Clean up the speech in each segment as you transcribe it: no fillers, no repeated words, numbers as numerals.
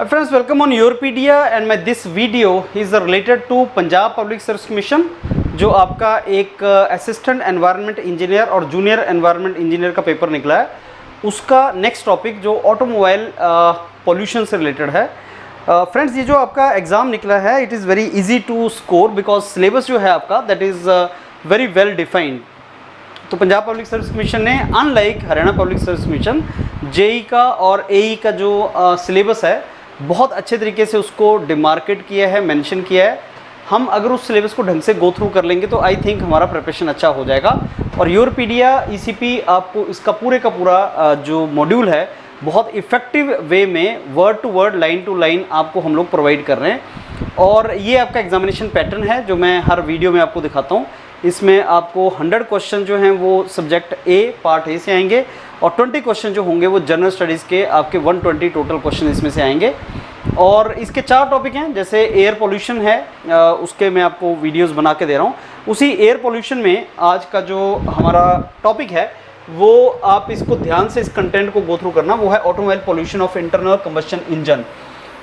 Friends, welcome on Europedia and my this video is related to Punjab public service commission जो आपका एक assistant environment engineer और junior environment engineer का paper निकला है, उसका नेक्स्ट टॉपिक जो ऑटोमोबाइल पोल्यूशन से रिलेटेड है। फ्रेंड्स, ये जो आपका एग्ज़ाम निकला है it is very easy to score because syllabus जो है आपका that is very well defined. तो पंजाब पब्लिक सर्विस कमीशन ने unlike Haryana public service commission JE का और एई का जो सिलेबस है बहुत अच्छे तरीके से उसको डिमार्केट किया है, मेंशन किया है। हम अगर उस सिलेबस को ढंग से गो थ्रू कर लेंगे तो आई थिंक हमारा प्रिपरेशन अच्छा हो जाएगा। और यूरोपीडिया ईसीपी आपको इसका पूरे का पूरा जो मॉड्यूल है बहुत इफ़ेक्टिव वे में word to word, line to line आपको हम लोग प्रोवाइड कर रहे हैं। और ये आपका एग्जामिनेशन पैटर्न है जो मैं हर वीडियो में आपको दिखाता हूँ। इसमें आपको 100 क्वेश्चन जो हैं वो सब्जेक्ट ए पार्ट ए से आएंगे और 20 क्वेश्चन जो होंगे वो जनरल स्टडीज़ के आपके 120 टोटल क्वेश्चन इसमें से आएंगे। और इसके 4 टॉपिक हैं, जैसे एयर पोल्यूशन है उसके मैं आपको वीडियोस बना के दे रहा हूँ। उसी एयर पोल्यूशन में आज का जो हमारा टॉपिक है वो आप इसको ध्यान से इस कंटेंट को गो थ्रू करना, वो है automobile pollution of internal combustion engine.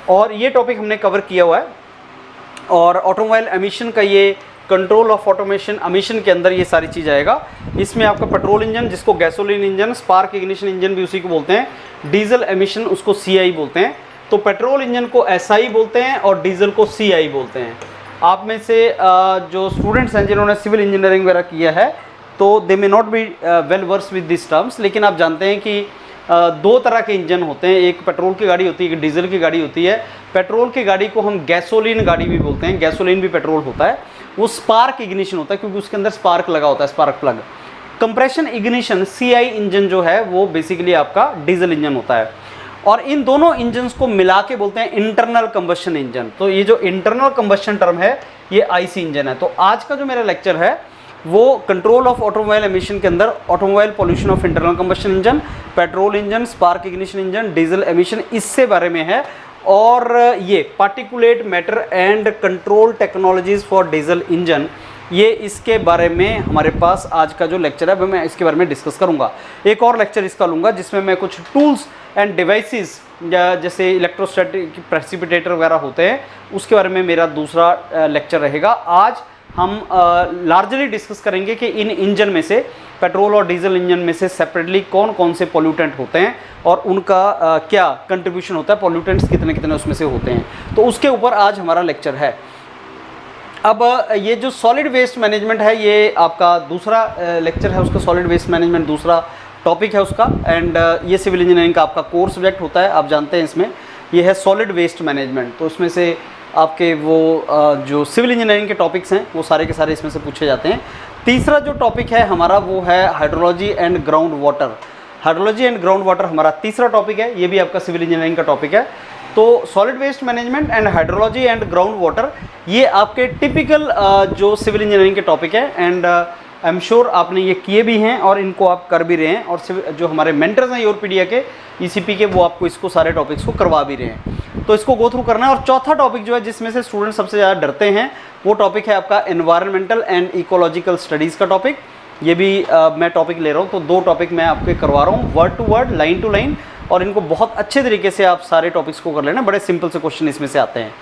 और ये टॉपिक हमने कवर किया हुआ है। और ऑटोमोबाइल एमिशन का ये कंट्रोल ऑफ ऑटोमेशन एमिशन के अंदर ये सारी चीज़ आएगा। इसमें आपका पेट्रोल इंजन जिसको gasoline engine, spark ignition engine भी उसी को बोलते हैं, डीजल एमिशन उसको सीआई बोलते हैं। तो पेट्रोल इंजन को एसआई बोलते हैं और डीजल को सीआई बोलते हैं। आप में से जो स्टूडेंट्स हैं जिन्होंने सिविल इंजीनियरिंग वगैरह किया है तो they may not be well versed with this terms, लेकिन आप जानते हैं कि 2 तरह के इंजन होते हैं, एक पेट्रोल की गाड़ी होती है, एक डीजल की गाड़ी होती है। पेट्रोल की गाड़ी को हम गैसोलीन गाड़ी भी बोलते हैं, गैसोलीन भी पेट्रोल होता है। वो स्पार्क इग्निशन होता है क्योंकि उसके अंदर स्पार्क लगा होता है, spark plug. Compression ignition CI engine जो है वो बेसिकली आपका डीजल इंजन होता है। और इन दोनों इंजन्स को मिला के बोलते हैं इंटरनल कंबशन इंजन। तो ये जो इंटरनल कंबशन टर्म है ये आईसी इंजन है। तो आज का जो मेरा लेक्चर है वो कंट्रोल ऑफ ऑटोमोबाइल एमिशन के अंदर automobile pollution of internal combustion engine, petrol engine, spark ignition engine, diesel emission, इससे बारे में है। और ये particulate matter and control technologies for diesel engine, ये इसके बारे में हमारे पास आज का जो लेक्चर है वो मैं इसके बारे में डिस्कस करूंगा। एक और लेक्चर इसका लूँगा जिसमें मैं कुछ टूल्स एंड डिवाइसेस जैसे इलेक्ट्रोस्टैटिक प्रेसिपिटेटर वगैरह होते हैं उसके बारे में मेरा दूसरा लेक्चर रहेगा। आज हम लार्जली डिस्कस करेंगे कि इन इंजन में से, पेट्रोल और डीजल इंजन में से सेपरेटली कौन कौन से पोल्यूटेंट होते हैं और उनका क्या कंट्रीब्यूशन होता है, पोल्यूटेंट्स कितने कितने उसमें से होते हैं। तो उसके ऊपर आज हमारा लेक्चर है। अब ये जो सॉलिड वेस्ट मैनेजमेंट है ये आपका दूसरा लेक्चर है, उसका सॉलिड वेस्ट मैनेजमेंट दूसरा टॉपिक है उसका। एंड ये सिविल इंजीनियरिंग का आपका कोर सब्जेक्ट होता है, आप जानते हैं। इसमें ये है सॉलिड वेस्ट मैनेजमेंट। तो उसमें से आपके वो जो सिविल इंजीनियरिंग के टॉपिक्स हैं वो सारे के सारे इसमें से पूछे जाते हैं। तीसरा जो टॉपिक है हमारा वो है hydrology and ground water. Hydrology and ground water हमारा तीसरा टॉपिक है, ये भी आपका सिविल इंजीनियरिंग का टॉपिक है। तो solid waste management and hydrology and ground water ये आपके टिपिकल जो सिविल इंजीनियरिंग के टॉपिक है। एंड आई एम श्योर आपने ये किए भी हैं और इनको आप कर भी रहे हैं। और जो हमारे मेंटर्स हैं यूरोपीडिया के, ईसीपी के, वो आपको इसको सारे टॉपिक्स को करवा भी रहे हैं। तो इसको गो थ्रू करना है। और चौथा टॉपिक जो है जिसमें से स्टूडेंट सबसे ज़्यादा डरते हैं वो टॉपिक है आपका एनवायरमेंटल एंड इकोलॉजिकल स्टडीज़ का टॉपिक। ये भी मैं टॉपिक ले रहा हूँ, तो 2 टॉपिक मैं आपके करवा रहा हूँ, word to word, line to line. और इनको बहुत अच्छे तरीके से आप सारे टॉपिक्स को कर लेना, बड़े सिंपल से क्वेश्चन इसमें से आते हैं।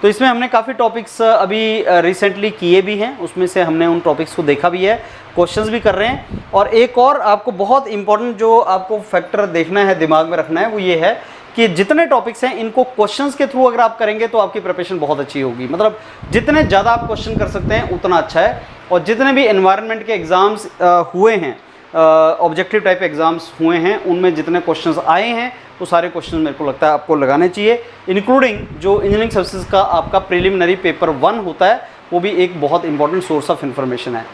तो इसमें हमने काफ़ी टॉपिक्स अभी रिसेंटली किए भी हैं, उसमें से हमने उन टॉपिक्स को देखा भी है, क्वेश्चंस भी कर रहे हैं। और एक और आपको बहुत इंपॉर्टेंट जो आपको फैक्टर देखना है, दिमाग में रखना है, वो ये है कि जितने टॉपिक्स हैं इनको क्वेश्चंस के थ्रू अगर आप करेंगे तो आपकी प्रिपरेशन बहुत अच्छी होगी। मतलब जितने ज़्यादा आप क्वेश्चन कर सकते हैं उतना अच्छा है। और जितने भी एनवायरनमेंट के एग्ज़ाम्स हुए हैं, ऑब्जेक्टिव टाइप एग्ज़ाम्स हुए हैं, उनमें जितने क्वेश्चंस आए हैं वो सारे क्वेश्चन मेरे को लगता है आपको लगाने चाहिए, इंक्लूडिंग जो इंजीनियरिंग सर्विसेज का आपका प्रीलिमिनरी पेपर 1 होता है, वो भी एक बहुत इंपॉर्टेंट सोर्स ऑफ इन्फॉर्मेशन है।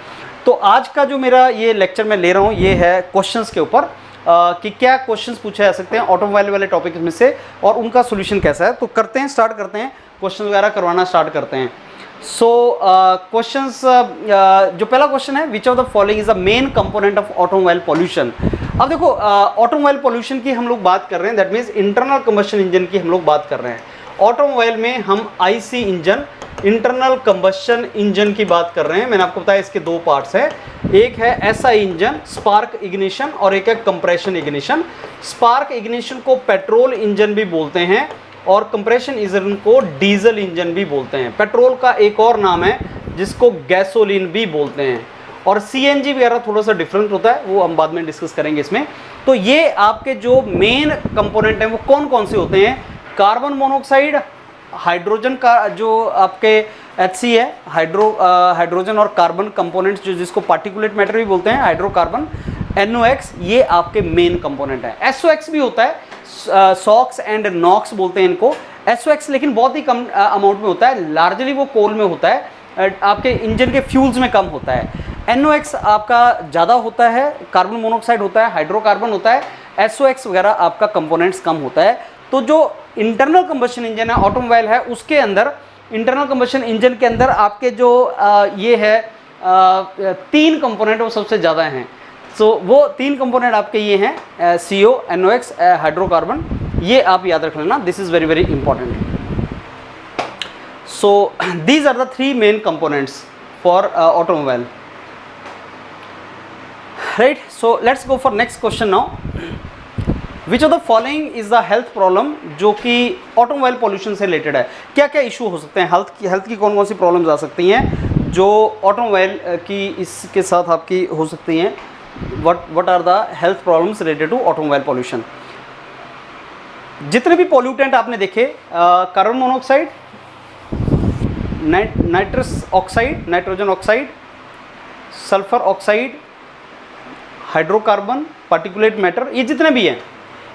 तो आज का जो मेरा ये लेक्चर मैं ले रहा हूँ ये है क्वेश्चंस के ऊपर कि क्या क्वेश्चंस पूछे जा सकते हैं ऑटोमोबाइल वाले टॉपिक में से और उनका सोल्यूशन कैसा है। तो करते हैं, स्टार्ट करते हैं, क्वेश्चन वगैरह करवाना स्टार्ट करते हैं। सो क्वेश्चंस जो पहला क्वेश्चन है, विच of the following is the main component of automobile pollution. अब देखो ऑटोमोबाइल पोल्यूशन की हम लोग बात कर रहे हैं, that means internal combustion engine की हम लोग बात कर रहे हैं। ऑटोमोबाइल में हम IC engine, internal combustion engine की बात कर रहे हैं। मैंने आपको बताया इसके 2 पार्ट्स हैं, एक है एसआई इंजन स्पार्क इग्निशन और एक है कंप्रेशन इग्निशन। स्पार्क इग्निशन को पेट्रोल इंजन भी बोलते हैं और कंप्रेशन इंजन को डीजल इंजन भी बोलते हैं। पेट्रोल का एक और नाम है जिसको गैसोलीन भी बोलते हैं। और सीएनजी वगैरह थोड़ा सा डिफरेंट होता है, वो हम बाद में डिस्कस करेंगे इसमें। तो ये आपके जो मेन कंपोनेंट हैं वो कौन कौन से होते हैं? कार्बन मोनोऑक्साइड, हाइड्रोजन का जो आपके HC है, हाइड्रोजन और कार्बन कंपोनेंट्स जो जिसको पार्टिकुलेट मैटर भी बोलते हैं, हाइड्रोकार्बन, NOx, ये आपके मेन कंपोनेंट है। SOx भी होता है, सॉक्स एंड नॉक्स बोलते हैं इनको। SOx लेकिन बहुत ही कम अमाउंट में होता है, लार्जली वो कोल में होता है, आपके इंजन के फ्यूल्स में कम होता है। NOx आपका ज़्यादा होता है, कार्बन मोनोऑक्साइड होता है, हाइड्रोकार्बन होता है, SOx वगैरह आपका कंपोनेंट्स कम होता है। तो जो इंटरनल कंबशन इंजन है, ऑटोमोबाइल है, उसके अंदर इंटरनल कंबशन इंजन के अंदर आपके जो ये है 3 कंपोनेंट वो सबसे ज़्यादा हैं। सो वो 3 कंपोनेंट आपके ये हैं, CO, NOx, हाइड्रोकार्बन। ये आप याद रख लेना, this is very very important. So these are the 3 main components for automobile, right. So let's go for next question now. Which of the following is the health problem जो कि automobile pollution से related है? क्या क्या issue हो सकते हैं, health की कौन कौन सी प्रॉब्लम्स आ सकती हैं जो ऑटोमोबाइल की इसके साथ आपकी हो सकती हैं? what are the health problems related to automobile pollution? जितने भी पॉल्यूटेंट आपने देखे, carbon monoxide, nitrous oxide, nitrogen oxide, sulphur oxide, hydrocarbon, particulate matter, ये जितने भी हैं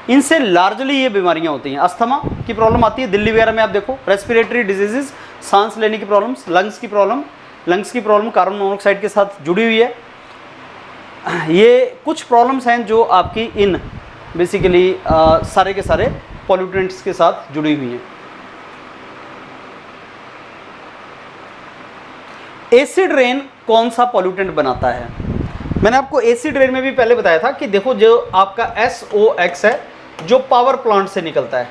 इनसे लार्जली ये बीमारियां होती हैं। अस्थमा की प्रॉब्लम आती है दिल्ली वगैरह में, आप देखो, रेस्पिरेटरी डिजीजेस, सांस लेने की प्रॉब्लम्स, लंग्स की प्रॉब्लम कार्बन मोनोऑक्साइड के साथ जुड़ी हुई है। ये कुछ प्रॉब्लम्स हैं जो आपकी इन बेसिकली सारे के सारे पॉल्यूटेंट्स के साथ जुड़ी हुई हैं। एसिड रेन कौन सा पॉल्यूटेंट बनाता है? मैंने आपको एसिड रेन में भी पहले बताया था कि देखो, जो आपका SOx है जो पावर प्लांट से निकलता है।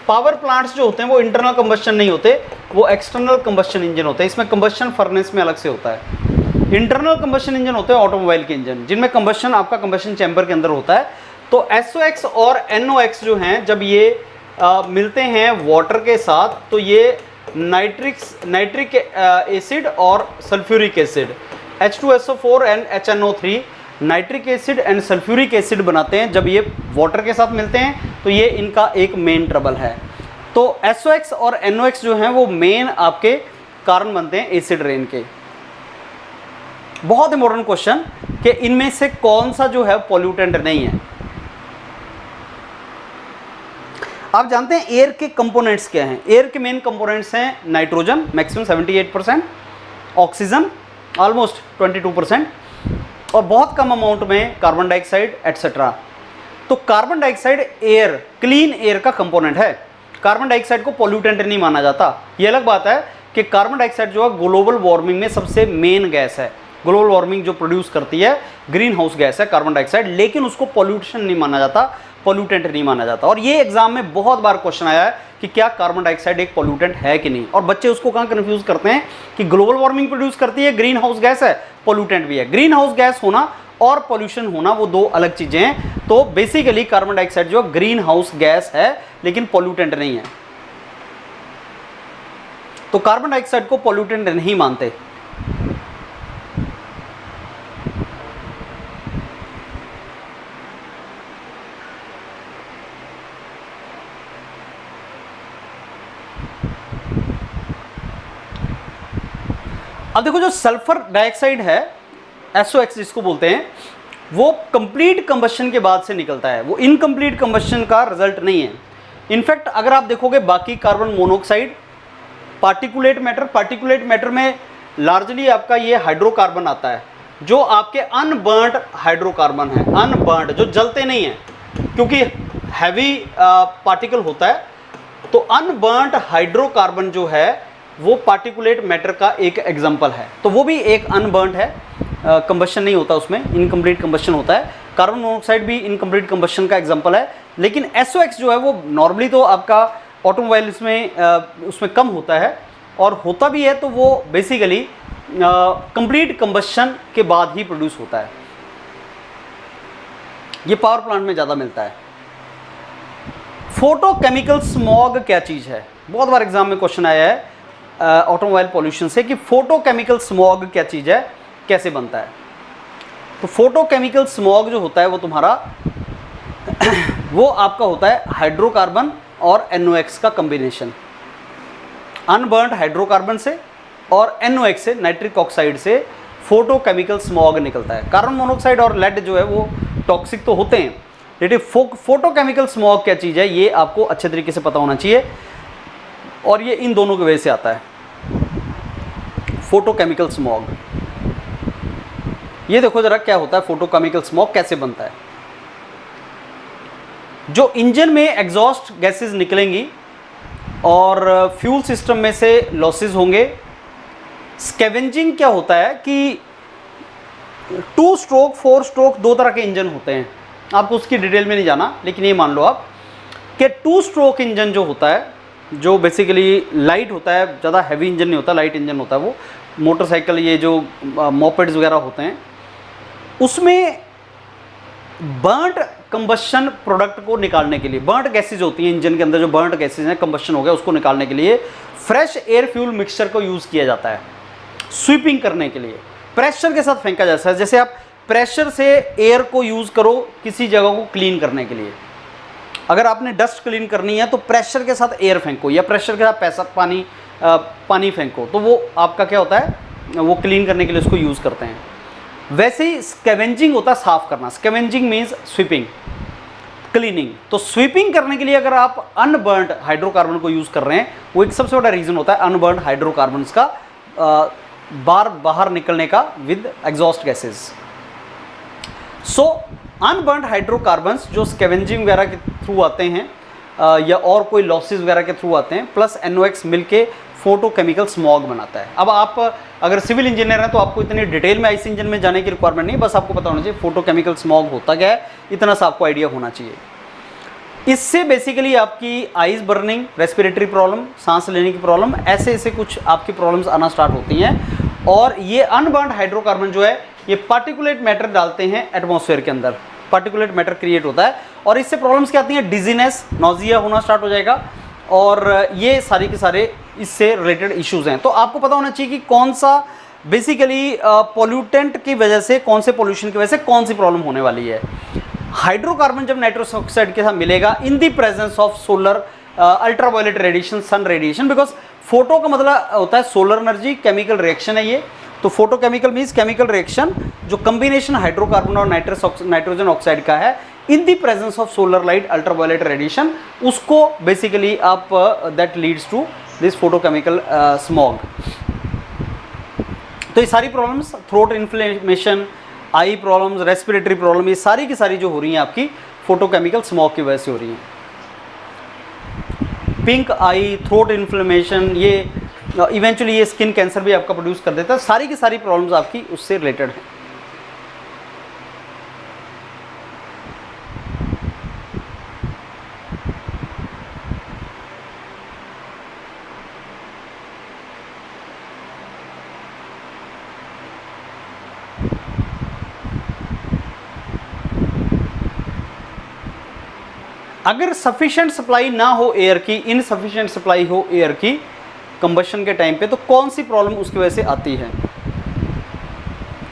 पावर प्लांट्स जो होते हैं वो इंटरनल कंबस्शन नहीं होते, वो एक्सटर्नल कंबस्शन इंजन होते हैं। इसमें कंबस्शन फर्नेस में अलग से होता है। इंटरनल कंबस्शन इंजन होते हैं ऑटोमोबाइल के इंजन, जिनमें कंबस्शन आपका कंबस्शन चैम्बर के अंदर होता है। तो SOx और NOx जो हैं जब ये मिलते हैं वाटर के साथ तो ये नाइट्रिक एसिड और sulphuric acid, H2SO4 and HNO3, nitric acid and sulphuric acid बनाते हैं। जब ये वाटर के साथ मिलते हैं तो ये इनका एक मेन ट्रबल है। तो SOx और NOx जो हैं वो मेन आपके कारण बनते हैं एसिड रेन के। बहुत इंपॉर्टेंट क्वेश्चन कि इनमें से कौन सा जो है पॉल्यूटेंट नहीं है। आप जानते हैं एयर के कंपोनेंट्स क्या हैं? एयर के मेन कंपोनेंट्स हैं नाइट्रोजन मैक्सिमम 78%, ऑक्सीजन ऑलमोस्ट 22%, और बहुत कम अमाउंट में कार्बन डाइऑक्साइड एटसेट्रा। तो carbon dioxide air, clean air का कंपोनेंट है। कार्बन डाइऑक्साइड को पॉल्यूटेंट नहीं माना जाता। ये अलग बात है कि कार्बन डाइऑक्साइड जो है ग्लोबल वार्मिंग में सबसे मेन गैस है। ग्लोबल वार्मिंग जो प्रोड्यूस करती है ग्रीन हाउस गैस है कार्बन डाइऑक्साइड, लेकिन उसको पॉल्यूशन नहीं माना जाता, पॉल्यूटेंट नहीं माना जाता। और ये एग्जाम में बहुत बार क्वेश्चन आया है कि क्या कार्बन डाइऑक्साइड एक पॉल्यूटेंट है कि नहीं, और बच्चे उसको कहाँ कंफ्यूज करते हैं कि ग्लोबल वार्मिंग प्रोड्यूस करती है, ग्रीन हाउस गैस है, पॉल्यूटेंट भी है। ग्रीन हाउस गैस होना और पॉल्यूशन होना वो दो अलग चीजें हैं। तो बेसिकली कार्बन डाइऑक्साइड जो ग्रीन हाउस गैस है लेकिन पॉल्यूटेंट नहीं है। तो कार्बन डाइऑक्साइड को पॉल्यूटेंट नहीं मानते। अब देखो, जो सल्फर डाइऑक्साइड है SOx जिसको बोलते हैं, वो कंप्लीट कंबशन के बाद से निकलता है, वो इनकम्प्लीट कंबशन का रिजल्ट नहीं है। इनफैक्ट अगर आप देखोगे बाकी कार्बन मोनोऑक्साइड, पार्टिकुलेट मैटर में लार्जली आपका ये हाइड्रोकार्बन आता है, जो आपके अनबर्न्ड हाइड्रोकार्बन है, अनबर्न्ड जो जलते नहीं हैं क्योंकि हैवी पार्टिकल होता है। तो अनबर्न्ड हाइड्रोकार्बन जो है वो पार्टिकुलेट मैटर का एक एग्जाम्पल है। तो वो भी एक अनबर्न्ड है, कंबशन नहीं होता उसमें, इनकम्प्लीट कंबशन होता है। कार्बन मोनोऑक्साइड भी इनकम्प्लीट कंबशन का एग्जाम्पल है। लेकिन SOx जो है वो नॉर्मली तो आपका ऑटोमोबाइल में उसमें कम होता है, और होता भी है तो वो बेसिकली कंप्लीट कंबशन के बाद ही प्रोड्यूस होता है। ये पावर प्लांट में ज़्यादा मिलता है। फोटोकेमिकल स्मॉग क्या चीज़ है? बहुत बार एग्जाम में क्वेश्चन आया है ऑटोमोबाइल पॉल्यूशन से कि फोटोकेमिकल स्मॉग क्या चीज़ है, कैसे बनता है। तो फोटोकेमिकल स्मॉग जो होता है वो तुम्हारा वो आपका होता है हाइड्रोकार्बन और NOx का कॉम्बिनेशन। अनबर्न्ड हाइड्रोकार्बन से और NOx से, नाइट्रिक ऑक्साइड से फोटोकेमिकल स्मॉग निकलता है। कार्बन मोनोऑक्साइड और लेड जो है वो टॉक्सिक तो होते हैं, लेकिन फोटोकेमिकल स्मॉग क्या चीज़ है ये आपको अच्छे तरीके से पता होना चाहिए, और ये इन दोनों की वजह से आता है फोटोकेमिकल स्मॉग। ये देखो जरा क्या होता है फोटोकेमिकल स्मॉग, कैसे बनता है। जो इंजन में एग्जॉस्ट गैसेस निकलेंगी और फ्यूल सिस्टम में से लॉसेस होंगे। स्कैवेंजिंग क्या होता है कि 2 स्ट्रोक 4 स्ट्रोक 2 तरह के इंजन होते हैं, आपको उसकी डिटेल में नहीं जाना, लेकिन ये मान लो आप कि 2 स्ट्रोक इंजन जो होता है, जो बेसिकली लाइट होता है, ज़्यादा हैवी इंजन नहीं होता, लाइट इंजन होता है। वो मोटरसाइकिल, ये जो मोपेड्स वगैरह होते हैं, उसमें बर्न्ट कंबशन प्रोडक्ट को निकालने के लिए, बर्न्ट गैसेज होती हैं इंजन के अंदर, जो बर्न्ट गैसेज हैं, कंबशन हो गया, उसको निकालने के लिए फ्रेश एयर फ्यूल मिक्सचर को यूज़ किया जाता है। स्वीपिंग करने के लिए प्रेशर के साथ फेंका जाता है, जैसे आप प्रेशर से एयर को यूज़ करो किसी जगह को क्लीन करने के लिए। अगर आपने डस्ट क्लीन करनी है तो प्रेशर के साथ एयर फेंको, या प्रेशर के साथ पानी फेंको, तो वो आपका क्या होता है, वो क्लीन करने के लिए उसको यूज़ करते हैं। वैसे ही स्कैवेंजिंग होता है साफ करना। Scavenging means sweeping, cleaning. तो स्वीपिंग करने के लिए अगर आप अनबर्न्ड हाइड्रोकार्बन को यूज़ कर रहे हैं, वो एक सबसे बड़ा रीज़न होता है अनबर्न्ड हाइड्रोकार्बन का बाहर निकलने का with exhaust gases. So unburned hydrocarbons जो स्कैवेंजिंग वगैरह के थ्रू आते हैं या और कोई लॉसेस वगैरह के थ्रू आते हैं, प्लस NOx मिलके फोटोकेमिकल स्मॉग बनाता है। अब आप अगर सिविल इंजीनियर हैं तो आपको इतनी डिटेल में आईसी इंजन में जाने की रिक्वायरमेंट नहीं, बस आपको पता होना चाहिए फोटोकेमिकल स्मॉग होता क्या है, इतना सा आपको आइडिया होना चाहिए। इससे बेसिकली आपकी आइज बर्निंग, रेस्पिरेटरी प्रॉब्लम, सांस लेने की प्रॉब्लम, ऐसे ऐसे कुछ आपकी प्रॉब्लम्स आना स्टार्ट होती हैं। और ये अनबर्न्ड हाइड्रोकार्बन जो है ये पार्टिकुलेट मैटर डालते हैं एटमॉस्फेयर के अंदर, पार्टिकुलेट मैटर क्रिएट होता है, और इससे प्रॉब्लम्स क्या आती हैं, डिजीनेस, नॉजिया होना स्टार्ट हो जाएगा, और ये सारे के सारे इससे रिलेटेड इश्यूज हैं। तो आपको पता होना चाहिए कि कौन सा बेसिकली पोल्यूटेंट की वजह से, कौन से पोल्यूशन की वजह से कौन सी प्रॉब्लम होने वाली है। हाइड्रोकार्बन जब नाइट्रस ऑक्साइड के साथ मिलेगा in the presence of solar ultraviolet radiation, sun radiation, because photo का मतलब होता है सोलर एनर्जी, केमिकल रिएक्शन है ये। तो फोटोकेमिकल मीन्स केमिकल रिएक्शन जो कम्बिनेशन हाइड्रोकार्बन और नाइट्रोजन ऑक्साइड का है in the presence of solar light ultraviolet radiation, उसको बेसिकली आप that leads to this photochemical smog. तो ये सारी problems, throat inflammation, eye problems, respiratory problem, ये सारी की सारी जो हो रही हैं आपकी फोटोकेमिकल स्मॉग की वजह से हो रही हैं। पिंक आई, थ्रोट इन्फ्लेमेशन, ये इवेंचुअली ये स्किन कैंसर भी आपका प्रोड्यूस कर देता है। सारी की सारी प्रॉब्लम्स आपकी उससे रिलेटेड हैं। अगर सफिशिएंट सप्लाई ना हो एयर की, इनसफिशिएंट सप्लाई हो एयर की कंबशन के टाइम पे, तो कौन सी प्रॉब्लम उसकी वजह से आती है,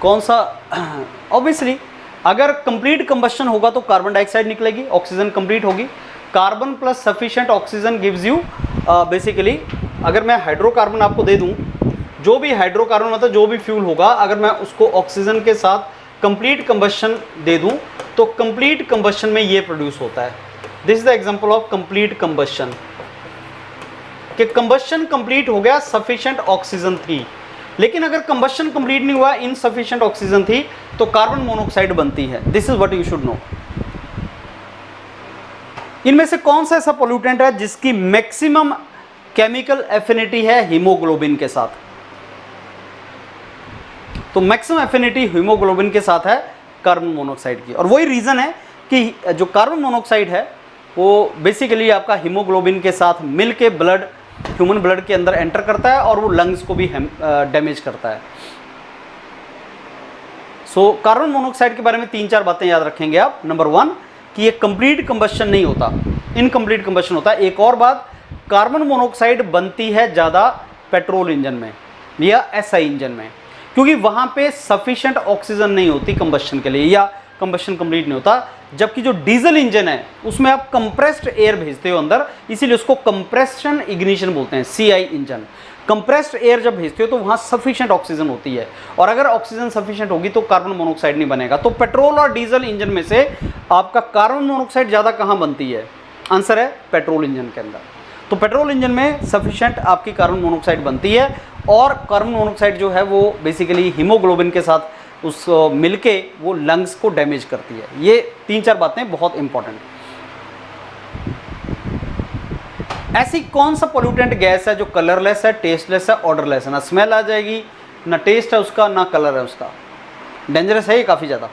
कौन सा? ऑब्वियसली अगर कंप्लीट कंबशन होगा तो कार्बन डाइऑक्साइड निकलेगी, ऑक्सीजन कंप्लीट होगी। Carbon plus sufficient oxygen gives you basically, अगर मैं हाइड्रोकार्बन आपको दे दूं, जो भी हाइड्रोकार्बन मतलब जो भी फ्यूल होगा, अगर मैं उसको ऑक्सीजन के साथ कंप्लीट कंबशन दे दूं तो कंप्लीट कंबशन में ये प्रोड्यूस होता है। This is the example of complete combustion, कि कंबशन कंप्लीट हो गया, सफिशिएंट ऑक्सीजन थी। लेकिन अगर कंबशन कंप्लीट नहीं हुआ, इनसफिशिएंट ऑक्सीजन थी, तो कार्बन मोनोऑक्साइड बनती है। This is what you should know. इनमें से कौन सा ऐसा पोल्यूटेंट है जिसकी मैक्सिमम केमिकल एफिनिटी है हीमोग्लोबिन के साथ? तो मैक्सिमम एफिनिटी हीमोग्लोबिन के साथ है कार्बन मोनोऑक्साइड की। और वही रीजन है कि जो कार्बन मोनोऑक्साइड है वो बेसिकली आपका हीमोग्लोबिन के साथ मिलके ब्लड, ह्यूमन ब्लड के अंदर एंटर करता है और वो लंग्स को भी डैमेज करता है। सो कार्बन मोनोऑक्साइड के बारे में 3-4 बातें याद रखेंगे आप। नंबर 1 कि ये कंप्लीट कंबशन नहीं होता, इनकम्प्लीट कंबशन होता है। एक और बात, कार्बन मोनोऑक्साइड बनती है ज़्यादा पेट्रोल इंजन में या एसआई इंजन में, क्योंकि वहाँ पे सफिशिएंट ऑक्सीजन नहीं होती कंबशन के लिए या कंबशन कंप्लीट नहीं होता। जबकि जो डीजल इंजन है उसमें आप कंप्रेस्ड एयर भेजते हो अंदर, इसीलिए उसको कंप्रेशन इग्निशन बोलते हैं, सीआई इंजन। कंप्रेस्ड एयर जब भेजते हो तो वहाँ सफिशिएंट ऑक्सीजन होती है, और अगर ऑक्सीजन सफिशिएंट होगी तो कार्बन मोनोऑक्साइड नहीं बनेगा। तो पेट्रोल और डीजल इंजन में से आपका कार्बन मोनोऑक्साइड ज़्यादा कहाँ बनती है? आंसर है पेट्रोल इंजन के अंदर। तो पेट्रोल इंजन में सफिशिएंट आपकी कार्बन मोनोऑक्साइड बनती है, और कार्बन मोनोऑक्साइड जो है वो बेसिकली हीमोग्लोबिन के साथ उस मिलके वो लंग्स को डैमेज करती है। ये 3-4 बातें बहुत इंपॉर्टेंट। ऐसी कौन सा पोल्यूटेंट गैस है जो कलरलेस है, टेस्टलेस है, ऑर्डरलेस है? ना स्मेल आ जाएगी, ना टेस्ट है उसका, ना कलर है उसका। डेंजरस है ये काफ़ी ज़्यादा,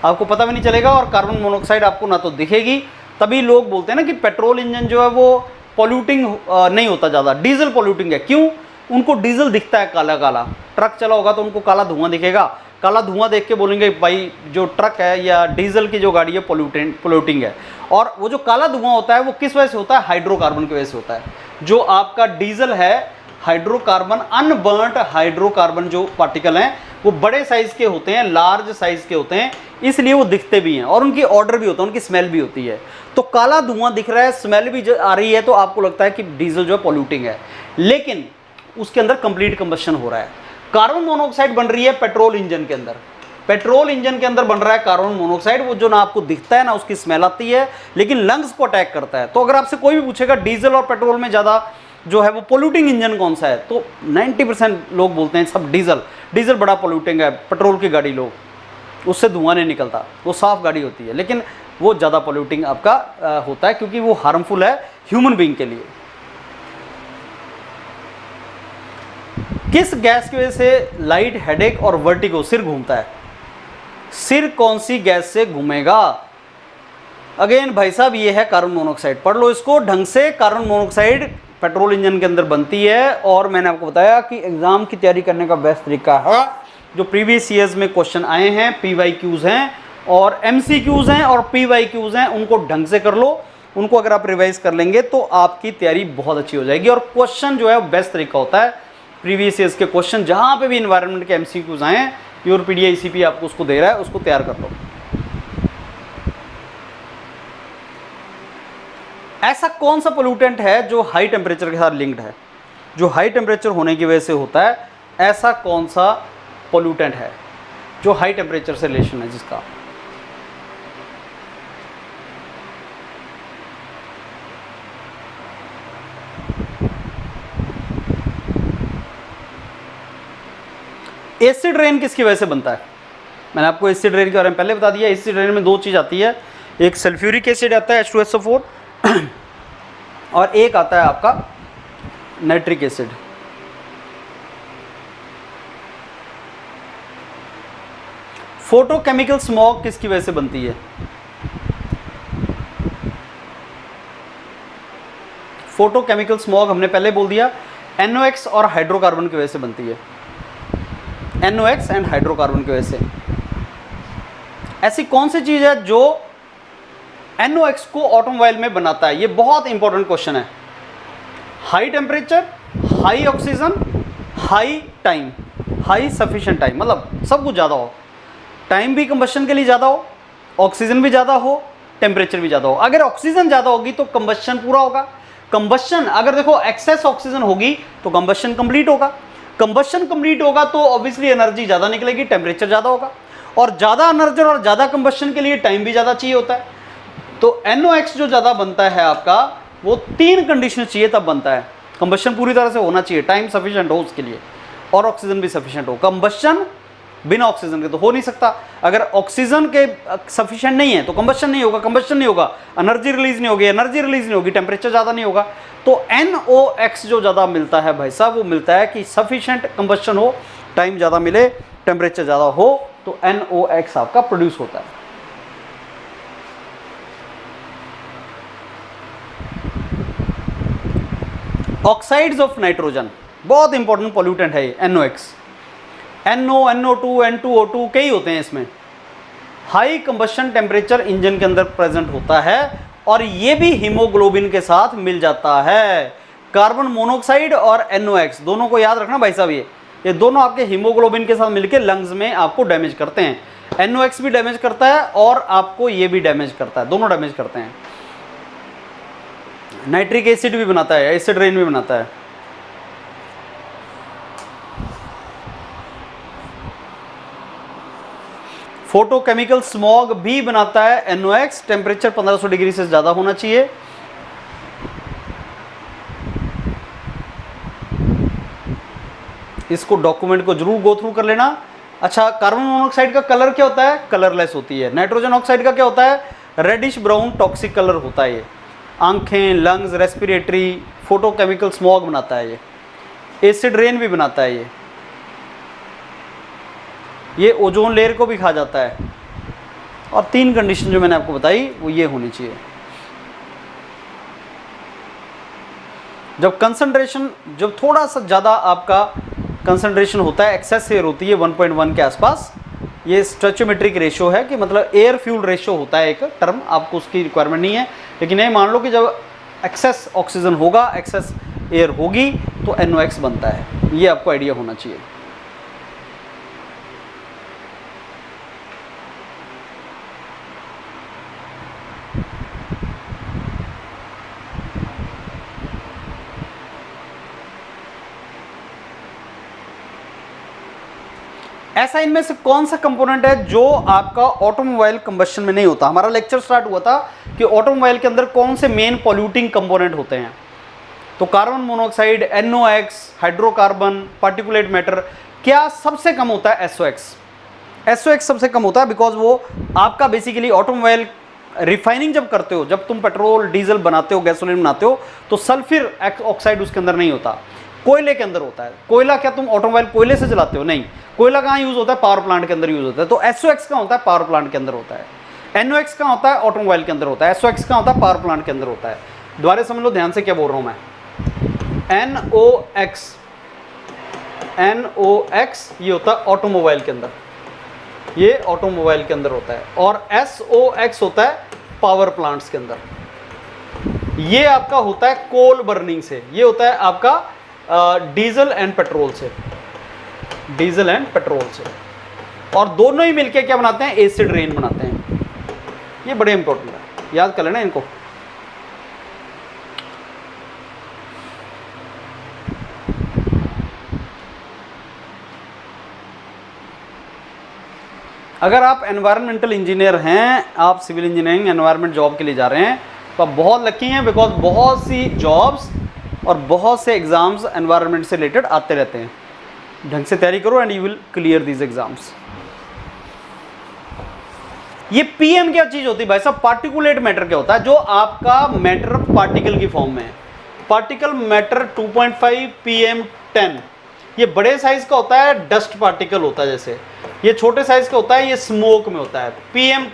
आपको पता भी नहीं चलेगा, और कार्बन मोनोऑक्साइड आपको ना तो दिखेगी। तभी लोग बोलते हैं ना कि पेट्रोल इंजन जो है वो पॉल्यूटिंग नहीं होता ज़्यादा, डीजल पॉल्यूटिंग है। क्यों? उनको डीजल दिखता है काला काला, ट्रक चला होगा तो उनको काला धुआं दिखेगा, काला धुआं देख के बोलेंगे भाई जो ट्रक है या डीजल की जो गाड़ी है पोल्यूटिंग है। और वो जो काला धुआं होता है वो किस वजह से होता है? हाइड्रोकार्बन की वजह से होता है। जो आपका डीजल है, हाइड्रोकार्बन, अनबर्न्ड हाइड्रोकार्बन जो पार्टिकल हैं वो बड़े साइज के होते हैं, लार्ज साइज के होते हैं, इसलिए वो दिखते भी हैं, और उनकी ऑर्डर भी होता है, उनकी स्मेल भी होती है। तो काला धुआं दिख रहा है, स्मेल भी आ रही है, तो आपको लगता है कि डीजल जो है पॉल्यूटिंग है, लेकिन उसके अंदर कंप्लीट कंबशन हो रहा है। कार्बन मोनोऑक्साइड बन रही है पेट्रोल इंजन के अंदर, पेट्रोल इंजन के अंदर बन रहा है कार्बन मोनोऑक्साइड, वो जो ना आपको दिखता है ना उसकी स्मेल आती है, लेकिन लंग्स को अटैक करता है। तो अगर आपसे कोई भी पूछेगा डीजल और पेट्रोल में ज़्यादा जो है वो पोल्यूटिंग इंजन कौन सा है, तो 90% लोग बोलते हैं सब डीजल। डीजल बड़ा पोल्यूटिंग है, पेट्रोल की गाड़ी लो, उससे धुआं नहीं निकलता, वो साफ गाड़ी होती है, लेकिन वो ज़्यादा पोल्यूटिंग आपका होता है क्योंकि वो हार्मफुल है ह्यूमन बीइंग के लिए। किस गैस की वजह से लाइट, हेडेक और वर्टिगो, सिर घूमता है? सिर कौन सी गैस से घूमेगा? अगेन भाई साहब ये है कार्बन मोनोऑक्साइड, पढ़ लो इसको ढंग से। कार्बन मोनोऑक्साइड पेट्रोल इंजन के अंदर बनती है, और मैंने आपको बताया कि एग्जाम की तैयारी करने का बेस्ट तरीका है जो प्रीवियस ईयर्स में क्वेश्चन आए हैं, PYQs हैं और MCQs हैं और PYQs हैं, उनको ढंग से कर लो। उनको अगर आप रिवाइज कर लेंगे तो आपकी तैयारी बहुत अच्छी हो जाएगी। और क्वेश्चन जो है बेस्ट तरीका होता है प्रीवियस ईयर्स के क्वेश्चन, जहाँ पे भी इन्वायरमेंट के MCQs आए हैं, प्योरपीडिया ECP आपको उसको दे रहा है, उसको तैयार कर लो। ऐसा कौन सा पोल्यूटेंट है जो हाई टेम्परेचर के साथ लिंक्ड है? जो हाई टेम्परेचर होने की वजह से होता है, ऐसा कौन सा पोल्यूटेंट है जो हाई टेम्परेचर से रिलेशन है जिसका? एसिड रेन किसकी वजह से बनता है? मैंने आपको एसिड रेन के बारे में पहले बता दिया। एसिड रेन में 2 चीज़ आती है, एक सल्फ्यूरिक एसिड आता है H2SO4 और एक आता है आपका नाइट्रिक एसिड। फोटोकेमिकल स्मॉग किसकी वजह से बनती है? फोटोकेमिकल स्मॉग हमने पहले बोल दिया, NOx और हाइड्रोकार्बन की वजह से बनती है, NOx एंड हाइड्रोकार्बन की वजह से। ऐसी कौन सी चीज़ है जो NOx को ऑटोमोबाइल में बनाता है? ये बहुत इंपॉर्टेंट क्वेश्चन है। High temperature, high oxygen, high time, high sufficient time, मतलब सब कुछ ज़्यादा हो, टाइम भी कंबशन के लिए ज़्यादा हो, ऑक्सीजन भी ज़्यादा हो, टेम्परेचर भी ज़्यादा हो। अगर ऑक्सीजन ज़्यादा होगी तो कंबशन पूरा होगा। कंबशन अगर देखो एक्सेस ऑक्सीजन होगी तो कंबशन कंप्लीट होगा। कंबशन कंप्लीट होगा तो ऑब्वियसली एनर्जी ज़्यादा निकलेगी, टेम्परेचर ज़्यादा होगा, और ज़्यादा एनर्जी और ज़्यादा कंबशन के लिए टाइम भी ज़्यादा चाहिए होता है। तो NOx जो ज़्यादा बनता है आपका, वो 3 कंडीशन चाहिए तब बनता है। कंबशन पूरी तरह से होना चाहिए, टाइम सफिशिएंट हो उसके लिए, और ऑक्सीजन भी सफिशिएंट हो। कंबशन बिना ऑक्सीजन के तो हो नहीं सकता। अगर ऑक्सीजन के सफिशिएंट नहीं है तो कंबशन नहीं होगा, कंबशन नहीं होगा, एनर्जी रिलीज नहीं होगी, एनर्जी रिलीज नहीं होगी, टेम्परेचर ज़्यादा नहीं होगा। तो NOx जो ज़्यादा मिलता है भाई साहब, वो मिलता है कि सफिशिएंट कंबशन हो, टाइम ज़्यादा मिले, टेम्परेचर ज़्यादा हो, तो NOx आपका प्रोड्यूस होता है। ऑक्साइड्स ऑफ नाइट्रोजन बहुत इंपॉर्टेंट पोल्यूटेंट है ये NOx। NO, NO2, N2O2 कई होते हैं इसमें। हाई कंबशन टेम्परेचर इंजन के अंदर प्रेजेंट होता है और ये भी हीमोग्लोबिन के साथ मिल जाता है। कार्बन मोनोऑक्साइड और NOx दोनों को याद रखना भाई साहब, ये दोनों आपके हीमोग्लोबिन के साथ मिलकर लंग्स में आपको डैमेज करते हैं। NOx भी डैमेज करता है और आपको ये भी डैमेज करता है, दोनों डैमेज करते हैं। नाइट्रिक एसिड भी बनाता है, एसिड रेन भी बनाता है। फोटोकेमिकल स्मॉग भी बनाता है NOx। टेम्परेचर 1500 डिग्री से ज्यादा होना चाहिए। इसको डॉक्यूमेंट को जरूर गो थ्रू कर लेना। अच्छा, कार्बन मोनोऑक्साइड का कलर क्या होता है? कलरलेस होती है। नाइट्रोजन ऑक्साइड का क्या होता है? रेडिश ब्राउन टॉक्सिक कलर होता है। ये आंखें, लंग्स, रेस्पिरेटरी, फोटोकेमिकल स्मॉग बनाता है। ये एसिड रेन भी बनाता है। ये ओजोन लेयर को भी खा जाता है। और 3 कंडीशन जो मैंने आपको बताई वो ये होनी चाहिए। जब कंसंट्रेशन, जब थोड़ा सा ज़्यादा आपका कंसंट्रेशन होता है, एक्सेस एयर होती है 1.1 के आसपास, ये स्टोइचियोमेट्रिक रेशियो है कि मतलब एयर फ्यूल रेशियो होता है एक टर्म, आपको उसकी रिक्वायरमेंट नहीं है। लेकिन ये मान लो कि जब एक्सेस ऑक्सीजन होगा, एक्सेस एयर होगी, तो NOx बनता है। ये आपको आइडिया होना चाहिए। ऐसा इनमें से कौन सा कंपोनेंट है जो आपका ऑटोमोबाइल कंबशन में नहीं होता? हमारा लेक्चर स्टार्ट हुआ था कि ऑटोमोबाइल के अंदर कौन से मेन पॉल्यूटिंग कंपोनेंट होते हैं। तो carbon monoxide, NOx, hydrocarbon, particulate matter. क्या सबसे कम होता है? SOx सबसे कम होता है, बिकॉज वो आपका बेसिकली ऑटोमोबाइल रिफाइनिंग जब करते हो, जब तुम पेट्रोल डीजल बनाते हो, गैसोलीन बनाते हो, तो सल्फर ऑक्साइड उसके अंदर नहीं होता, कोयले के अंदर होता है। कोयला क्या तुम ऑटोमोबाइल कोयले से चलाते हो? नहीं। कोयला कहाँ यूज होता है? पावर प्लांट के अंदर यूज होता है। तो SOx कहाँ होता है? पावर प्लांट के अंदर होता है। NOx कहाँ होता है? ऑटोमोबाइल के अंदर होता है। SOx कहाँ होता है? पावर प्लांट के अंदर होता है। दोबारा समझ लो ध्यान से क्या बोल रहा हूं मैं। NOx ये होता है ऑटोमोबाइल के अंदर, ये ऑटोमोबाइल के अंदर होता है। और SOx होता है पावर प्लांट्स के अंदर। ये आपका होता है कोल बर्निंग से, ये होता है आपका डीजल एंड पेट्रोल से, डीजल एंड पेट्रोल से। और दोनों ही मिलके क्या बनाते हैं? एसिड रेन बनाते हैं। ये बड़े इंपॉर्टेंट है, याद कर लेना इनको। अगर आप एनवायरमेंटल इंजीनियर हैं, आप सिविल इंजीनियरिंग एनवायरमेंट जॉब के लिए जा रहे हैं, तो आप बहुत लकी हैं, बिकॉज बहुत सी जॉब्स और बहुत से एग्जाम्स एनवायरमेंट से रिलेटेड आते रहते हैं। ढंग से तैयारी करो and you will clear these exams. ये PM क्या चीज होती है भाई साहब? पार्टिकुलेट मैटर क्या होता है? जो आपका मैटर पार्टिकल की फॉर्म में है। पार्टिकल मैटर 2.5 PM10, ये बड़े साइज का होता है, डस्ट पार्टिकल होता है जैसे। ये छोटे साइज का होता है, ये स्मोक में होता है। PM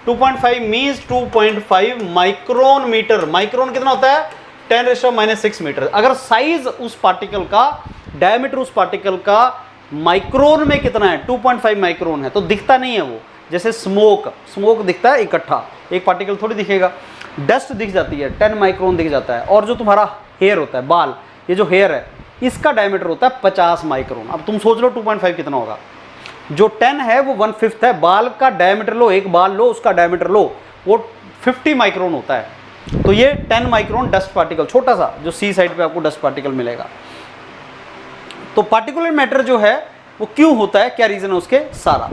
2.5 means 2.5 micron metre. Micron कितना होता है? 10⁻⁻⁶ मीटर। अगर साइज उस पार्टिकल का, डायमीटर उस पार्टिकल का माइक्रोन में कितना है? 2.5 माइक्रोन है। तो दिखता नहीं है वो, जैसे स्मोक दिखता है इकट्ठा, एक पार्टिकल थोड़ी दिखेगा। डस्ट दिख जाती है, 10 माइक्रोन दिख जाता है। और जो तुम्हारा हेयर होता है, बाल, ये जो हेयर है, इसका डायमीटर होता है 50 माइक्रोन। अब तुम सोच लो 2.5 कितना होगा। जो 10 है वो 1/5 है। बाल का डायमीटर लो, एक बाल लो, उसका डायमीटर लो, वो 50 माइक्रोन होता है। तो ये 10 माइक्रोन डस्ट पार्टिकल, छोटा सा, जो सी साइड पे आपको डस्ट पार्टिकल मिलेगा। तो पार्टिकुलर मैटर जो है वो क्यों होता है, क्या रीजन है उसके? सारा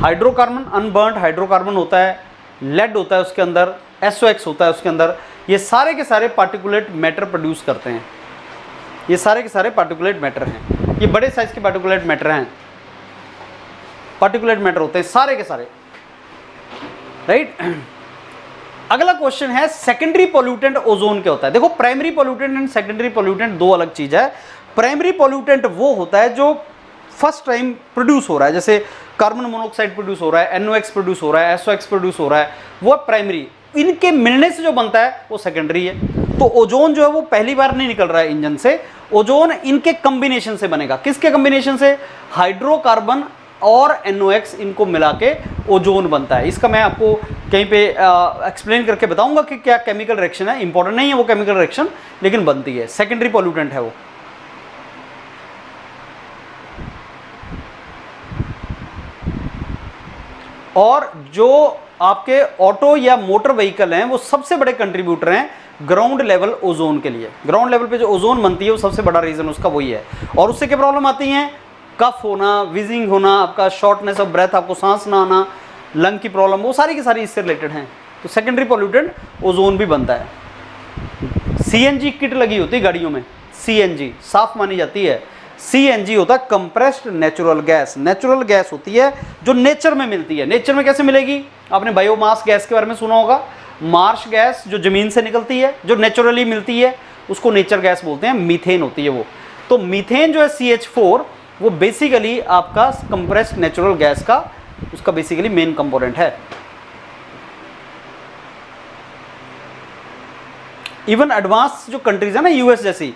हाइड्रोकार्बन, अनबर्न्ड हाइड्रोकार्बन होता है, लेड होता है उसके अंदर, SOx होता है उसके अंदर। ये सारे के सारे पार्टिकुलेट मैटर प्रोड्यूस करते हैं। ये सारे के सारे पार्टिकुलेट मैटर हैं। ये बड़े साइज के पार्टिकुलेट मैटर हैं, पार्टिकुलेट मैटर होते हैं सारे के सारे, राइट। अगला क्वेश्चन है सेकेंडरी पोल्यूटेंट ओजोन क्या होता है? देखो, primary pollutant and secondary pollutant दो अलग चीज है। प्राइमरी पोल्यूटेंट वो होता है जो फर्स्ट टाइम प्रोड्यूस हो रहा है, जैसे कार्बन मोनोऑक्साइड प्रोड्यूस हो रहा है, NOx प्रोड्यूस हो रहा है, SOx प्रोड्यूस हो रहा है, वो प्राइमरी। इनके मिलने से जो बनता है वो सेकेंडरी है। तो ओजोन जो है वो पहली बार नहीं निकल रहा है इंजन से, ओजोन इनके कॉम्बिनेशन से बनेगा। किसके कॉम्बिनेशन से? हाइड्रोकार्बन और NOx इनको मिला के ओजोन बनता है। इसका मैं आपको कहीं पे एक्सप्लेन करके बताऊंगा कि क्या केमिकल रिएक्शन है। इंपॉर्टेंट नहीं है वो केमिकल रिएक्शन, लेकिन बनती है, सेकेंडरी पॉल्यूटेंट है वो। और जो आपके ऑटो या मोटर व्हीकल हैं वो सबसे बड़े कंट्रीब्यूटर हैं ग्राउंड लेवल ओजोन के लिए। ग्राउंड लेवल पे जो ओजोन बनती है वो सबसे बड़ा रीजन उसका वही है। और उससे क्या प्रॉब्लम आती है? कफ होना, विजिंग होना, आपका शॉर्टनेस ऑफ ब्रेथ, आपको सांस ना आना, लंग की प्रॉब्लम, वो सारी की सारी इससे रिलेटेड हैं। तो सेकेंडरी पॉल्यूटेंट ओजोन भी बनता है। CNG किट लगी होती है गाड़ियों में, CNG साफ मानी जाती है। CNG होता है compressed natural gas. Natural gas होती है जो नेचर में मिलती है। नेचर में कैसे मिलेगी? आपने बायोमास गैस के बारे में सुना होगा। मार्श गैस जो जमीन से निकलती है, जो नेचुरली मिलती है, उसको नेचर गैस बोलते हैं। मीथेन होती है वो। तो मीथेन जो है CH4, वो बेसिकली आपका कंप्रेस्ड नेचुरल गैस का उसका बेसिकली मेन कंपोनेंट है। इवन एडवांस जो कंट्रीज है ना, US जैसी,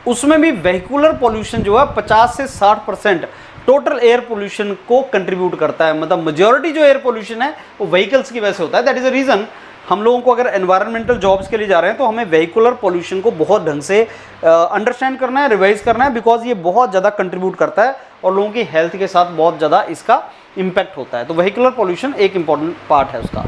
उसमें भी वेहिकुलर पोल्यूशन जो है 50 से 60% टोटल एयर पोल्यूशन को कंट्रीब्यूट करता है। मतलब मेजॉरिटी जो एयर पोल्यूशन है वो व्हीकल्स की वजह से होता है। दैट इज अ रीजन हम लोगों को अगर एनवायरमेंटल जॉब्स के लिए जा रहे हैं तो हमें वेहिकुलर पोल्यूशन को बहुत ढंग से अंडरस्टैंड करना है, रिवाइज करना है, बिकॉज ये बहुत ज़्यादा कंट्रीब्यूट करता है और लोगों की हेल्थ के साथ बहुत ज़्यादा इसका इम्पैक्ट होता है। तो वेहिकुलर पोल्यूशन एक इंपॉर्टेंट पार्ट है उसका।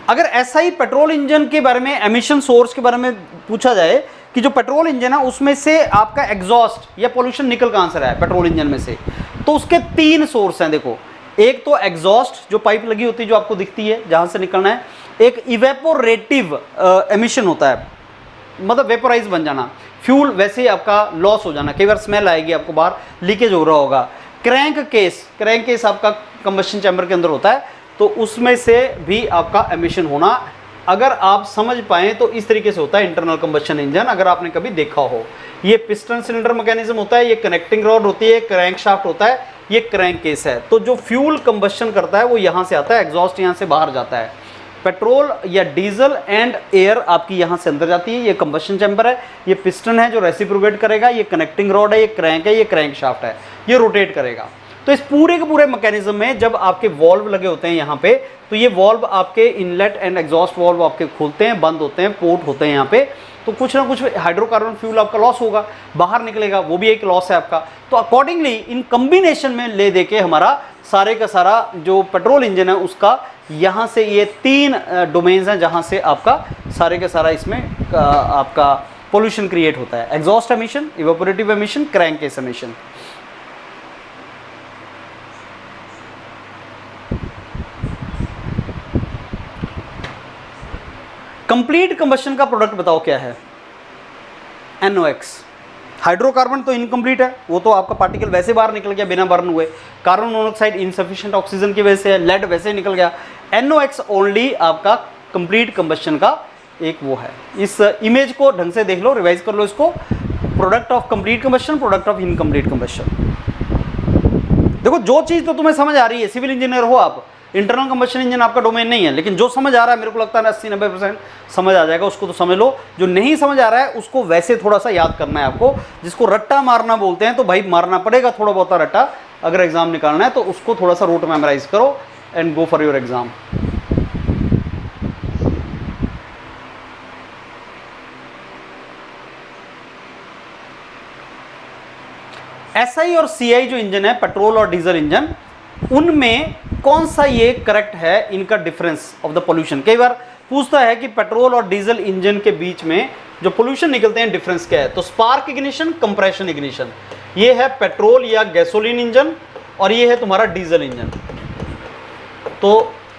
अगर ऐसा ही पेट्रोल इंजन के बारे में, एमिशन सोर्स के बारे में पूछा जाए कि जो पेट्रोल इंजन है उसमें से आपका एग्जॉस्ट या पोल्यूशन निकल कहां से रहा है पेट्रोल इंजन में से, तो उसके 3 सोर्स हैं। देखो, एक तो एग्जॉस्ट जो पाइप लगी होती है जो आपको दिखती है जहां से निकलना है। एक इवेपोरेटिव एमिशन होता है, मतलब वेपोराइज बन जाना, फ्यूल वैसे ही आपका लॉस हो जाना, कई बार स्मेल आएगी आपको, बाहर लीकेज हो रहा होगा। क्रैंक केस आपका कंबशन चैम्बर के अंदर होता है, तो उसमें से भी आपका एमिशन होना, अगर आप समझ पाएं तो इस तरीके से होता है इंटरनल कंबशन इंजन। अगर आपने कभी देखा हो, ये पिस्टन सिलेंडर मैकेनिज्म होता है, ये कनेक्टिंग रॉड होती है, क्रैंक शाफ्ट होता है, ये क्रैंक केस है। तो जो फ्यूल कंबशन करता है वो यहाँ से आता है, एग्जॉस्ट यहाँ से बाहर जाता है। पेट्रोल या डीजल एंड एयर आपकी यहाँ से अंदर जाती है, ये कंबशन चैम्बर है, ये पिस्टन है जो रेसिप्रोकेट करेगा, ये कनेक्टिंग रॉड है, ये क्रैंक शाफ्ट है, ये रोटेट करेगा। तो इस पूरे के पूरे मैकेनिज्म में जब आपके वॉल्व लगे होते हैं यहाँ पे, तो ये वॉल्व आपके इनलेट एंड एग्जॉस्ट वॉल्व आपके खुलते हैं, बंद होते हैं, पोर्ट होते हैं यहाँ पे। तो कुछ ना कुछ हाइड्रोकार्बन फ्यूल आपका लॉस होगा, बाहर निकलेगा, वो भी एक लॉस है आपका। तो अकॉर्डिंगली इन कम्बिनेशन में ले दे के हमारा सारे का सारा जो पेट्रोल इंजन है उसका यहाँ से ये 3 डोमेन्स हैं जहाँ से आपका सारे का सारा इसमें आपका पोल्यूशन क्रिएट होता है। Exhaust emission, evaporative emission, crank case emission. Complete combustion का प्रोडक्ट बताओ क्या है? NOx। हाइड्रोकार्बन तो इनकम्प्लीट है, वो तो आपका पार्टिकल वैसे बाहर निकल गया बिना बर्न हुए। कार्बन मोनोऑक्साइड इनसफिशिएंट ऑक्सीजन की वजह से है, लेड वैसे ही निकल गया। NOx ओनली आपका कंप्लीट कंबशन का एक वो है। इस इमेज को ढंग से देख लो, रिवाइज कर लो इसको। Product of complete combustion, product of incomplete combustion. देखो, जो चीज़ तो तुम्हें समझ आ रही है, सिविल इंजीनियर हो आप, इंटरनल कंबशन इंजन आपका डोमेन नहीं है, लेकिन जो समझ आ रहा है, मेरे को लगता है 80-90% समझ आ जाएगा, उसको तो समझ लो। जो नहीं समझ आ रहा है उसको वैसे थोड़ा सा याद करना है आपको। जिसको रट्टा मारना बोलते हैं, तो भाई मारना पड़ेगा थोड़ा बहुत रट्टा, अगर एग्जाम निकालना है तो उसको थोड़ा सा रूट मेमोराइज करो and go for your exam. SI और CI जो इंजन है, पेट्रोल और डीजल इंजन, उनमें कौन सा ये करेक्ट है इनका डिफरेंस ऑफ द पोल्यूशन। कई बार पूछता है कि पेट्रोल और डीजल इंजन के बीच में जो पोल्यूशन निकलते हैं डिफरेंस क्या है। तो स्पार्क इग्निशन, कंप्रेशन इग्निशन, ये है पेट्रोल या गैसोलीन इंजन, और ये है तुम्हारा डीजल इंजन। तो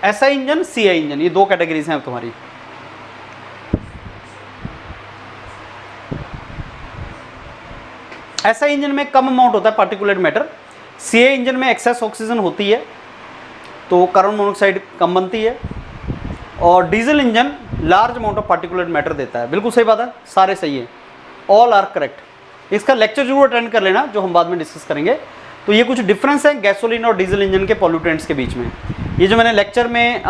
SI इंजन, CI इंजन, ये 2 कैटेगरीज हैं तुम्हारी। SI इंजन में कम अमाउंट होता है पार्टिकुलेट मैटर, CI इंजन में एक्सेस ऑक्सीजन होती है तो कार्बन मोनोऑक्साइड कम बनती है, और diesel engine large amount of particulate matter देता है। बिल्कुल सही बात है, सारे सही है, ऑल आर करेक्ट। इसका लेक्चर जरूर अटेंड कर लेना, जो हम बाद में डिस्कस करेंगे। तो ये कुछ डिफरेंस है गैसोलीन और डीजल इंजन के पॉल्यूटेंट्स के बीच में। ये जो मैंने लेक्चर में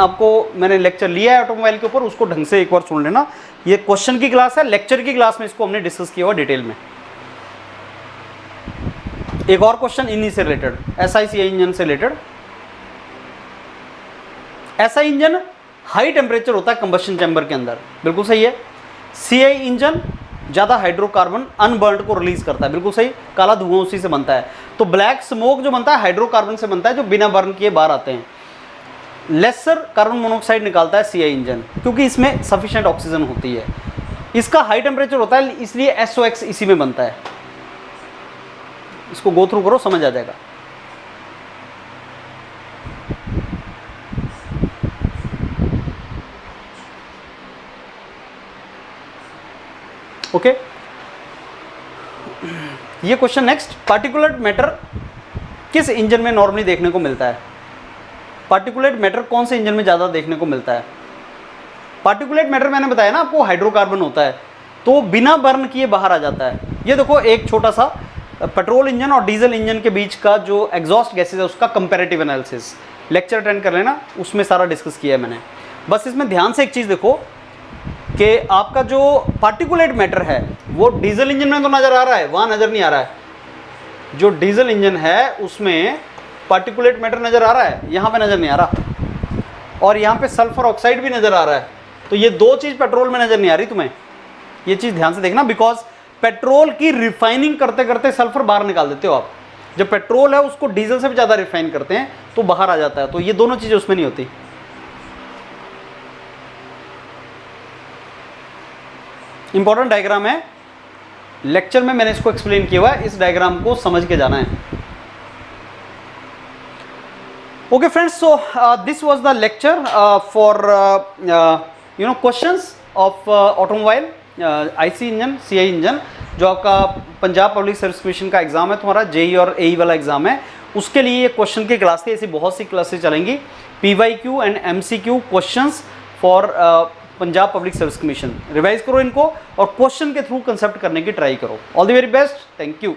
मैंने लेक्चर लिया है ऑटोमोबाइल के ऊपर, उसको ढंग से एक बार सुन लेना। ये क्वेश्चन की क्लास है, लेक्चर की क्लास में इसको हमने डिस्कस किया हुआ डिटेल में। एक और क्वेश्चन इन्हीं से रिलेटेड, एसआई सीआई इंजन से related. SI engine high temperature होता है कंबशन चैम्बर के अंदर, बिल्कुल सही है। सीआई इंजन ज़्यादा हाइड्रोकार्बन अनबर्न्ड को रिलीज करता है, बिल्कुल सही, काला धुआं उसी से बनता है। तो ब्लैक स्मोक जो बनता है हाइड्रोकार्बन से बनता है, जो बिना बर्न किए बाहर आते हैं। लेसर कार्बन मोनोऑक्साइड निकालता है सीआई इंजन, क्योंकि इसमें सफिशिएंट ऑक्सीजन होती है। इसका हाई टेम्परेचर होता है, इसलिए SOx इसी में बनता है। इसको गो थ्रू करो, समझ आ जाएगा। ओके, ये क्वेश्चन नेक्स्ट, पार्टिकुलेट मैटर किस इंजन में नॉर्मली देखने को मिलता है? पार्टिकुलेट मैटर कौन से इंजन में ज़्यादा देखने को मिलता है? पार्टिकुलेट मैटर मैंने बताया ना आपको, हाइड्रोकार्बन होता है, तो बिना बर्न किए बाहर आ जाता है। ये देखो, एक छोटा सा पेट्रोल इंजन और डीजल इंजन के बीच का जो एग्जॉस्ट गैसेज है उसका कंपैरेटिव एनालिसिस लेक्चर अटेंड कर लेना, उसमें सारा डिस्कस किया है मैंने। बस इसमें ध्यान से एक चीज़ देखो कि आपका जो पार्टिकुलेट मैटर है वो डीजल इंजन में तो नज़र आ रहा है, वहाँ नज़र नहीं आ रहा है। जो डीजल इंजन है उसमें पार्टिकुलेट मैटर नज़र आ रहा है, यहाँ पे नज़र नहीं आ रहा। और यहाँ पे सल्फर ऑक्साइड भी नज़र आ रहा है। तो ये दो चीज़ पेट्रोल में नज़र नहीं आ रही तुम्हें, ये चीज़ ध्यान से देखना, बिकॉज पेट्रोल की रिफाइनिंग करते करते सल्फर बाहर निकाल देते हो आप। जब पेट्रोल है उसको डीजल से भी ज़्यादा रिफाइन करते हैं तो बाहर आ जाता है। तो ये दोनों चीज़ें उसमें नहीं होती। इंपॉर्टेंट डायग्राम है, लेक्चर में मैंने इसको एक्सप्लेन किया हुआ है, इस डायग्राम को समझ के जाना है। Okay friends, so this was the lecture for questions of automobile IC engine, CI engine. जो आपका पंजाब पब्लिक सर्विस कमीशन का एग्जाम है तुम्हारा, जेई और एई वाला एग्जाम है, उसके लिए ये क्वेश्चन की क्लास थी। ऐसी बहुत सी क्लासेस चलेंगी, PYQ and MCQ questions for Punjab public service commission. Revise करो इनको और क्वेश्चन के थ्रू कंसेप्ट करने की ट्राई करो। All the very best, thank you.